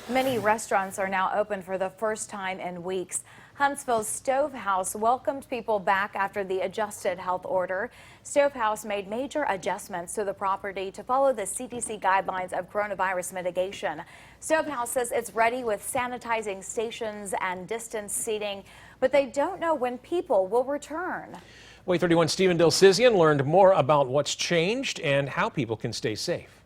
Many restaurants are now open for the first time in weeks. Huntsville's Stovehouse welcomed people back after the adjusted health order. Stovehouse made major adjustments to the property to follow the CDC guidelines of coronavirus mitigation. Stovehouse says it's ready with sanitizing stations and distance seating, but they don't know when people will return. WAAY 31 Stephen Dilsizian learned more about what's changed and how people can stay safe.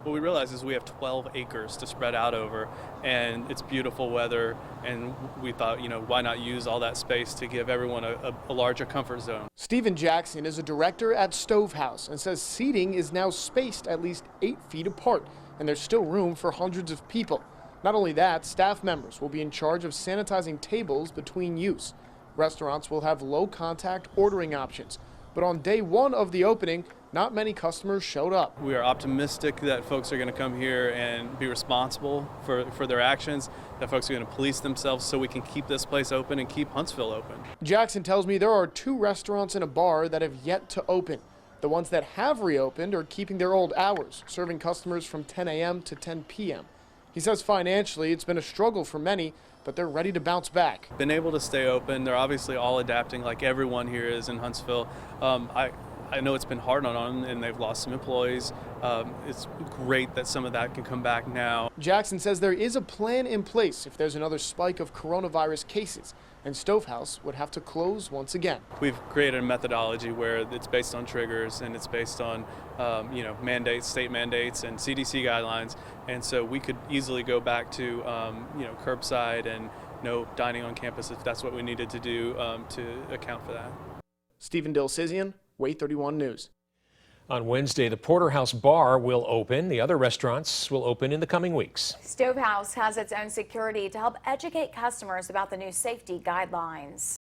What we realized is we have 12 acres to spread out over, and it's beautiful weather, and we thought, why not use all that space to give everyone a larger comfort zone. Stephen Jackson is a director at Stovehouse and says seating is now spaced at least 8 feet apart, and there's still room for hundreds of people. Not only that, staff members will be in charge of sanitizing tables between use. Restaurants will have low-contact ordering options. But on day one of the opening, not many customers showed up. We are optimistic that folks are going to come here and be responsible for their actions, that folks are going to police themselves so we can keep this place open and keep Huntsville open. Jackson tells me there are 2 restaurants and a bar that have yet to open. The ones that have reopened are keeping their old hours, serving customers from 10 a.m. to 10 p.m. He says financially it's been a struggle for many, but they're ready to bounce back. Been able to stay open. They're obviously all adapting like everyone here is in Huntsville. I know it's been hard on them and they've lost some employees. It's great that some of that can come back now. Jackson says there is a plan in place if there's another spike of coronavirus cases, and Stovehouse would have to close once again. We've created a methodology where it's based on triggers and it's based on mandates, state mandates and CDC guidelines, and so we could easily go back to curbside and no dining on campus if that's what we needed to do to account for that. Stephen Dilsizian, WAAY 31 News. On Wednesday, the Porterhouse Bar will open. The other restaurants will open in the coming weeks. Stovehouse has its own security to help educate customers about the new safety guidelines.